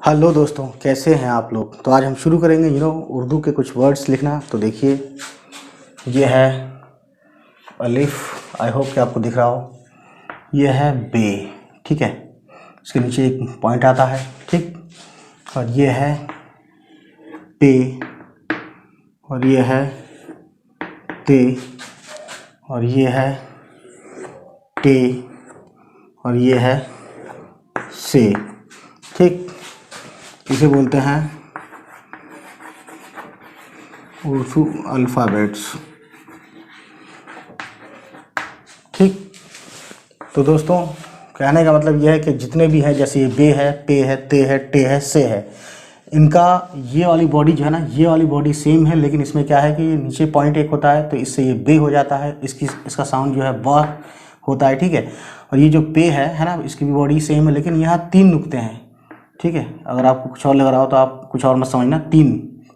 Hello दोस्तों, कैसे हैं आप लोग। तो आज हम शुरू करेंगे उर्दू के कुछ वर्ड्स लिखना। तो देखिए, ये है अलिफ। आई होप कि आपको दिख रहा हो। ये है बे, ठीक है। इसके नीचे एक पॉइंट आता है, ठीक। और ये है पे, और ये है ते, और ये है टे, और ये है से, ठीक। इसे बोलते हैं उर्दू अल्फ़ाबेट्स, ठीक। तो दोस्तों, कहने का मतलब यह है कि जितने भी हैं, जैसे ये बे है, पे है, ते है, टे है, से है, इनका ये वाली बॉडी जो है ना, ये वाली बॉडी सेम है। लेकिन इसमें क्या है कि नीचे पॉइंट एक होता है, तो इससे ये बे हो जाता है। इसका साउंड जो है ब होता है, ठीक है। और ये जो पे है ना, इसकी भी बॉडी सेम है, लेकिन यहाँ 3 नुक्ते हैं, ठीक है। अगर आपको कुछ और लग रहा हो तो आप कुछ और मत समझना। 3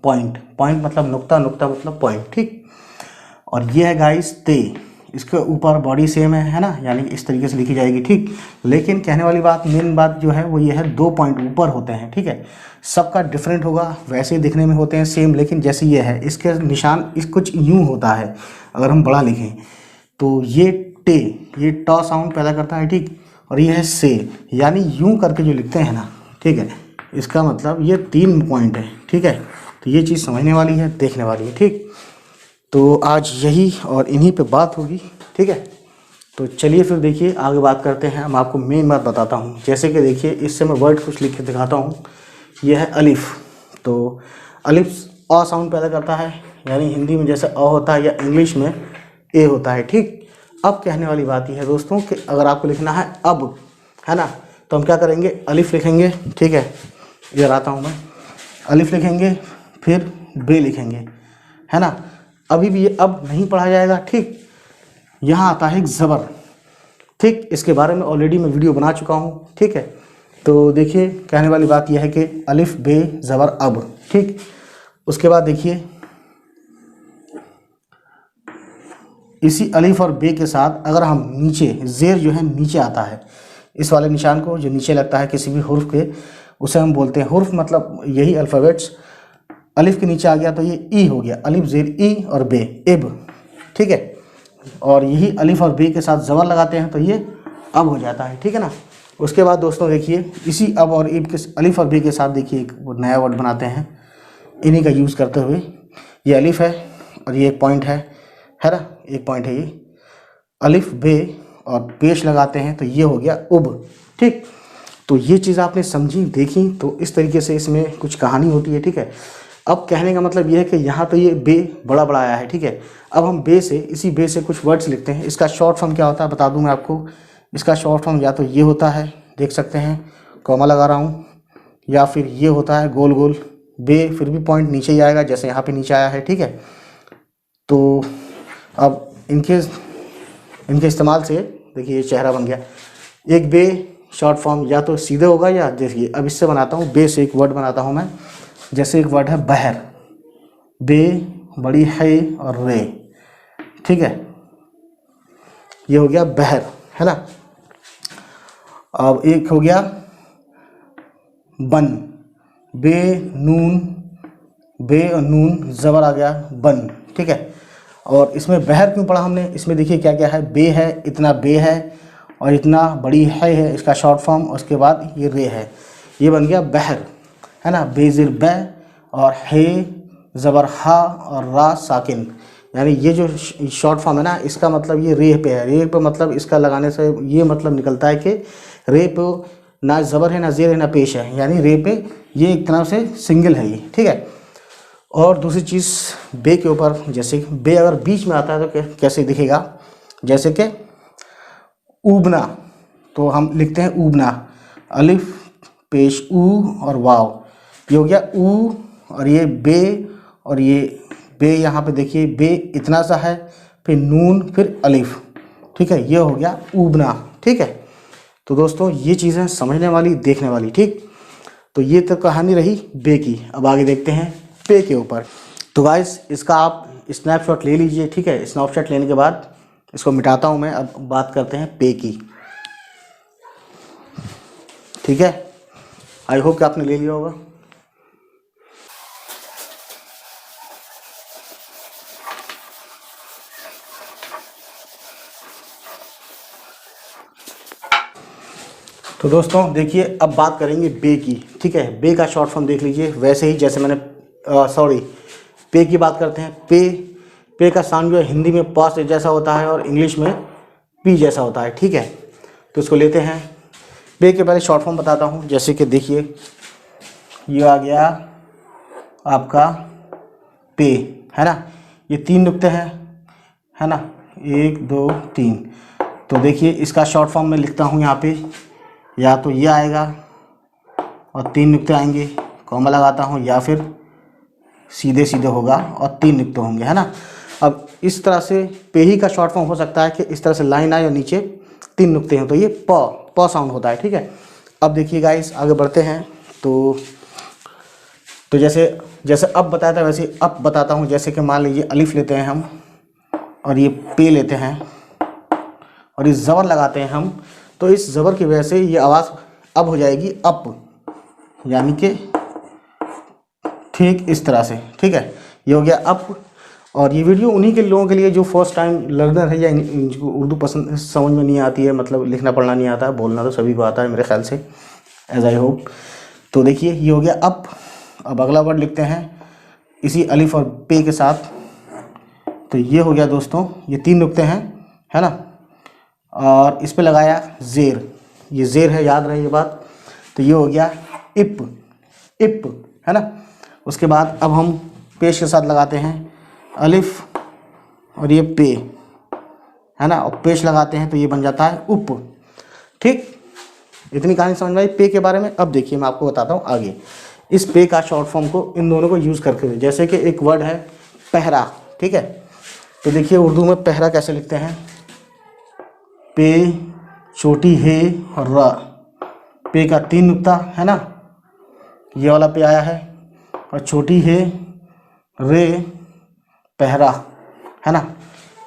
पॉइंट, पॉइंट मतलब नुक्ता, नुक्ता मतलब पॉइंट, ठीक। और ये है गाइस ते। इसके ऊपर बॉडी सेम है ना, यानी इस तरीके से लिखी जाएगी, ठीक। लेकिन कहने वाली बात, मेन बात जो है वो ये है, 2 पॉइंट ऊपर होते हैं, ठीक है। सबका डिफरेंट होगा, वैसे ही दिखने में होते हैं सेम, लेकिन जैसे ये है, इसके निशान इस कुछ यूँ होता है। अगर हम बड़ा लिखें तो ये टे, ये ट साउंड पैदा करता है, ठीक। और ये है से, यानी यूँ करके जो लिखते हैं ना, ठीक है। इसका मतलब ये 3 पॉइंट है, ठीक है। तो ये चीज़ समझने वाली है, देखने वाली है, ठीक। तो आज यही और इन्हीं पे बात होगी, ठीक है। तो चलिए फिर देखिए आगे बात करते हैं। मैं आपको मेन बात बताता हूँ। जैसे कि देखिए, इससे मैं वर्ड कुछ लिख के दिखाता हूँ। यह है अलिफ। तो अलिफ अ साउंड पैदा करता है, यानी हिंदी में जैसे अ होता है या इंग्लिश में ए होता है, ठीक। अब कहने वाली बात यह है दोस्तों कि अगर आपको लिखना है अब, है ना, तो हम क्या करेंगे, अलिफ लिखेंगे, ठीक है। इधर आता हूँ मैं, अलिफ लिखेंगे, फिर बे लिखेंगे, है ना। अभी भी ये अब नहीं पढ़ा जाएगा, ठीक। यहाँ आता है एक ज़बर, ठीक। इसके बारे में ऑलरेडी मैं वीडियो बना चुका हूँ, ठीक है। तो देखिए, कहने वाली बात यह है कि अलिफ बे ज़बर अब, ठीक। उसके बाद देखिए, इसी अलिफ और बे के साथ अगर हम नीचे, ज़ेर जो है नीचे आता है, इस वाले निशान को जो नीचे लगता है किसी भी हुर्फ के, उसे हम बोलते हैं हुर्फ, मतलब यही अल्फ़ाबेट्स। अलिफ के नीचे आ गया तो ये ई हो गया, अलिफ ज़ेर ई, और बे इब, ठीक है। और यही अलिफ और बे के साथ ज़बर लगाते हैं तो ये अब हो जाता है, ठीक है ना। उसके बाद दोस्तों देखिए, इसी अब और इब के, अलिफ और बे के साथ देखिए एक नया वर्ड बनाते हैं इन्हीं का यूज़ करते हुए। ये अलिफ है और ये एक पॉइंट है ना, एक पॉइंट है ये। अलिफ बे और पेश लगाते हैं तो ये हो गया उब, ठीक। तो ये चीज़ आपने समझी, देखी, तो इस तरीके से इसमें कुछ कहानी होती है, ठीक है। अब कहने का मतलब ये है कि यहाँ तो ये बे बड़ा बड़ा आया है, ठीक है। अब हम बे से, इसी बे से कुछ वर्ड्स लिखते हैं। इसका शॉर्ट फॉर्म क्या होता है बता दूँ मैं आपको। इसका शॉर्ट फॉर्म या तो ये होता है, देख सकते हैं, कॉमा लगा रहा हूँ, या फिर ये होता है गोल गोल बे, फिर भी पॉइंट नीचे ही आएगा, जैसे यहाँ पे नीचे आया है, ठीक है। तो अब इनके इस्तेमाल से देखिए ये चेहरा बन गया। एक बे शॉर्ट फॉर्म या तो सीधे होगा, या देखिए अब इससे बनाता हूँ, बे से एक वर्ड बनाता हूँ मैं। जैसे एक वर्ड है बहर, बे बड़ी है और रे, ठीक है। ये हो गया बहर, है ना। अब एक हो गया बन, बे नून, बे और नून ज़बर आ गया बन, ठीक है। और इसमें बहर क्यों पढ़ा हमने, इसमें देखिए क्या क्या है, बे है, इतना बे है, और इतना बड़ी है इसका शॉर्ट फॉर्म, उसके बाद ये रे है, ये बन गया बहर, है ना। बेज़िर बै और है ज़बर हा और रा साकिन, यानी ये जो शॉर्ट फॉर्म है ना, इसका मतलब ये रे पे है। रे पे मतलब इसका लगाने से ये मतलब निकलता है कि रे पे ना ज़बर है, ना ज़ेर है, ना पेश है, यानी रे पे ये एक तरह से सिंगल है ये, ठीक है। और दूसरी चीज़, बे के ऊपर, जैसे बे अगर बीच में आता है तो कैसे दिखेगा, जैसे कि ऊबना, तो हम लिखते हैं ऊबना, अलिफ पेश ऊ और वाव, ये हो गया ऊ। और ये बे, और ये बे यहाँ पे देखिए बे इतना सा है, फिर नून, फिर अलिफ, ठीक है, ये हो गया ऊबना, ठीक है। तो दोस्तों ये चीज़ें समझने वाली, देखने वाली, ठीक। तो ये तो कहानी रही बे की। अब आगे देखते हैं पे के ऊपर। तो गाइस इसका आप स्नैपशॉट ले लीजिए, ठीक है। स्नैपशॉट लेने के बाद इसको मिटाता हूँ मैं। अब बात करते हैं पे की, ठीक है। आई होप कि आपने ले लिया होगा। तो दोस्तों देखिए, अब बात करेंगे बे की। ठीक है, बे का शॉर्ट फॉर्म देख लीजिए, वैसे ही जैसे मैंने पे की बात करते हैं। पे का साउंड जो है हिंदी में प जैसा होता है और इंग्लिश में पी जैसा होता है। ठीक है, तो इसको लेते हैं। पे के पहले शॉर्ट फॉर्म बताता हूँ, जैसे कि देखिए ये आ गया आपका पे, है ना। ये 3 नुक्ते हैं, है ना, 1 2 3। तो देखिए इसका शॉर्ट फॉर्म मैं लिखता हूँ यहाँ पे, या तो ये आएगा और 3 नुक्ते आएंगे, कॉमा लगाता हूँ, या फिर सीधे सीधे होगा और 3 नुक्ते होंगे, है ना। अब इस तरह से पे ही का शॉर्ट फॉर्म हो सकता है कि इस तरह से लाइन आए और नीचे 3 नुक्ते हैं, तो ये प साउंड होता है। ठीक है, अब देखिए गाइस आगे बढ़ते हैं। तो जैसे अब बताया था वैसे अब बताता हूँ। जैसे कि मान लीजिए अलिफ लेते हैं हम, और ये पे लेते हैं और इस ज़बर लगाते हैं हम, तो इस ज़बर की वजह से ये आवाज़ अब हो जाएगी अप, यानी कि ठीक इस तरह से। ठीक है, ये हो गया अप। और ये वीडियो उन्हीं के लोगों के लिए जो फर्स्ट टाइम लर्नर है, या इनको उर्दू पसंद समझ में नहीं आती है, मतलब लिखना पढ़ना नहीं आता है, बोलना तो सभी को आता है मेरे ख्याल से, एज आई होप। तो देखिए ये हो गया अप। अब अगला वर्ड लिखते हैं इसी अलिफ और पे के साथ। तो ये हो गया दोस्तों, ये 3 नुक्ते हैं, है ना, और इस पे लगाया ज़ेर, ये ज़ेर है, याद रहे ये बात। तो ये हो गया इप, है ना। उसके बाद अब हम पेश के साथ लगाते हैं अलिफ और ये पे, है ना, और पेश लगाते हैं तो ये बन जाता है उप। ठीक, इतनी कहानी समझ में आई पे के बारे में। अब देखिए मैं आपको बताता हूँ आगे इस पे का शॉर्ट फॉर्म को, इन दोनों को यूज़ करके। जैसे कि एक वर्ड है पहरा, ठीक है, तो देखिए उर्दू में पहरा कैसे लिखते हैं, पे छोटी है और र, पे का 3 नुक्ता, है ना, ये वाला पे आया है, और छोटी है रे, पहरा, है ना।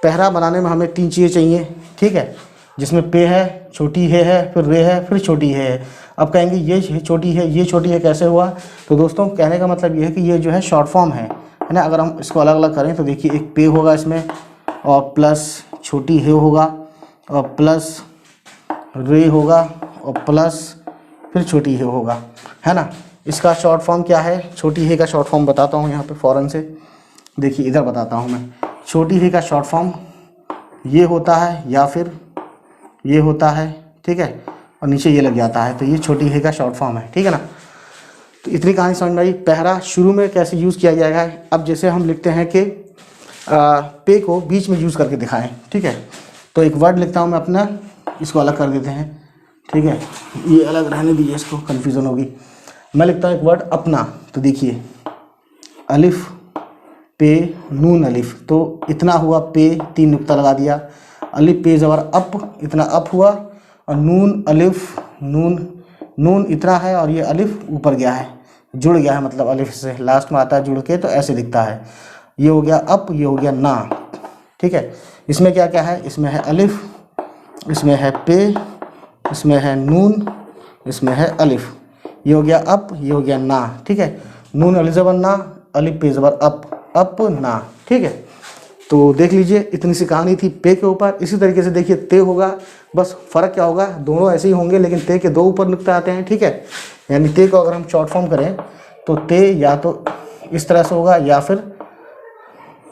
पहरा बनाने में हमें 3 चीज़ें चाहिए, ठीक है, जिसमें पे है, छोटी है, फिर रे है, फिर छोटी है। अब कहेंगे ये छोटी है, ये छोटी है, कैसे हुआ? तो दोस्तों कहने का मतलब ये है कि ये जो है शॉर्ट फॉर्म है ना। अगर हम इसको अलग अलग करें तो देखिए एक पे होगा इसमें, और प्लस छोटी है होगा, और प्लस रे होगा, और प्लस फिर छोटी है होगा, है ना। इसका शॉर्ट फॉर्म क्या है? छोटी है का शॉर्ट फॉर्म बताता हूँ यहाँ पे फ़ौरन से। देखिए इधर बताता हूँ मैं। छोटी है का शॉर्ट फॉर्म ये होता है, या फिर ये होता है, ठीक है, और नीचे ये लग जाता है, तो ये छोटी है का शॉर्ट फॉर्म है, ठीक है ना। तो इतनी कहानी समझ में आई। पहरा शुरू में कैसे यूज़ किया जाएगा। अब जैसे हम लिखते हैं कि पे को बीच में यूज़ करके दिखाएं, ठीक है, तो एक वर्ड लिखता हूँ मैं अपना, इसको अलग कर देते हैं, ठीक है, ये अलग रहने दीजिए, इसको कन्फ्यूज़न होगी। मैं लिखता हूँ एक वर्ड अपना, तो देखिए अलिफ पे नून अलिफ, तो इतना हुआ पे, 3 नुक्ता लगा दिया, अलिफ पे ज़बर अप, इतना अप हुआ, और नून अलिफ, नून इतना है, और ये अलिफ ऊपर गया है, जुड़ गया है, मतलब अलिफ से लास्ट में आता है जुड़ के, तो ऐसे दिखता है। ये हो गया अप, ये हो गया ना, ठीक है। इसमें क्या क्या है? इसमें है अलिफ, इसमें है पे, इसमें है नून, इसमें है अलिफ। ये हो गया अप, ये हो गया ना, ठीक है। नून अलिफ ज़बर ना, अलिफ पे ज़बर अप ना, ठीक है। तो देख लीजिए इतनी सी कहानी थी पे के ऊपर। इसी तरीके से देखिए ते होगा, बस फ़र्क क्या होगा, दोनों ऐसे ही होंगे, लेकिन ते के 2 ऊपर नुक्ते आते हैं, ठीक है। यानी ते को अगर हम शॉर्ट फॉर्म करें तो ते या तो इस तरह से होगा, या फिर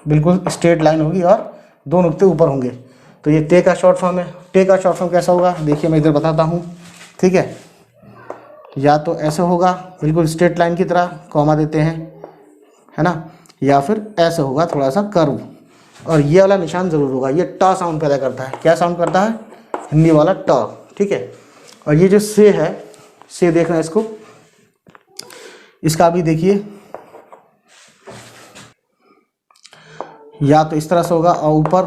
बिल्कुल स्ट्रेट लाइन होगी और 2 नुक्ते ऊपर होंगे, तो ये ते का शॉर्ट फॉर्म है। ते का शॉर्ट फॉर्म कैसा होगा देखिए मैं इधर बताता हूँ, ठीक है। या तो ऐसे होगा बिल्कुल स्ट्रेट लाइन की तरह, कॉमा देते हैं, है ना, या फिर ऐसे होगा थोड़ा सा कर्व, और ये वाला निशान ज़रूर होगा। ये ट साउंड पैदा करता है। क्या साउंड करता है? हिंदी वाला ट, ठीक है। और ये जो से है, से देखना इसको, इसका भी देखिए या तो इस तरह से होगा, और ऊपर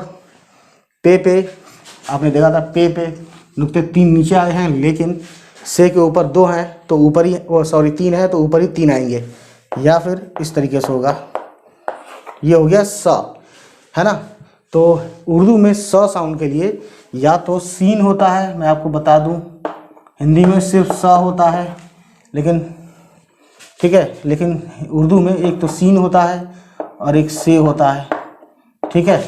पे आपने देखा था पे नुक्ते 3 नीचे आए हैं, लेकिन से के ऊपर 2 हैं तो ऊपर ही, वो सॉरी 3 है तो ऊपर ही 3 आएंगे, या फिर इस तरीके से होगा। ये हो गया स, है ना। तो उर्दू में स साउंड के लिए या तो सीन होता है, मैं आपको बता दूं, हिंदी में सिर्फ स होता है, लेकिन ठीक है। लेकिन उर्दू में एक तो सीन होता है और एक से होता है, ठीक है।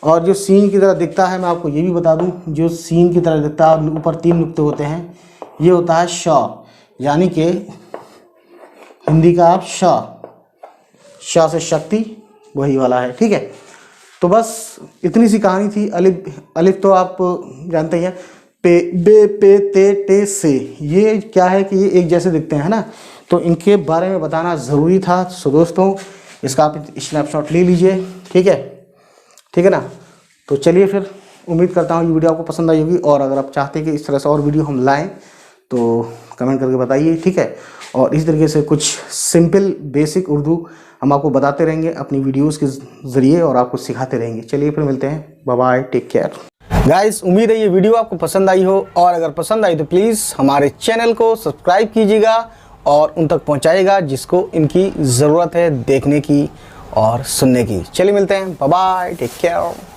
और जो सीन की तरह दिखता है, मैं आपको ये भी बता दूं, जो सीन की तरह दिखता है ऊपर 3 नुक्ते होते हैं, ये होता है श, यानी कि हिंदी का आप श से शक्ति, वही वाला है, ठीक है। तो बस इतनी सी कहानी थी। अलिफ तो आप जानते ही हैं, पे, बे, पे, ते, टे, से, ये क्या है कि ये एक जैसे दिखते हैं ना, तो इनके बारे में बताना ज़रूरी था। सो दोस्तों, इसका आप स्नैपशॉट ले लीजिए, ठीक है ना। तो चलिए फिर, उम्मीद करता हूँ ये वीडियो आपको पसंद आई होगी, और अगर आप चाहते हैं कि इस तरह से और वीडियो हम लाएं तो कमेंट करके बताइए, ठीक है। और इस तरीके से कुछ सिंपल बेसिक उर्दू हम आपको बताते रहेंगे अपनी वीडियोस के ज़रिए, और आपको सिखाते रहेंगे। चलिए फिर मिलते हैं, bye bye, take care guys. उम्मीद है ये वीडियो आपको पसंद आई हो, और अगर पसंद आई तो प्लीज़ हमारे चैनल को सब्सक्राइब कीजिएगा और उन तक पहुंचाइएगा जिसको इनकी ज़रूरत है देखने की और सुनने की। चलिए मिलते हैं, बाय बाय, टेक केयर।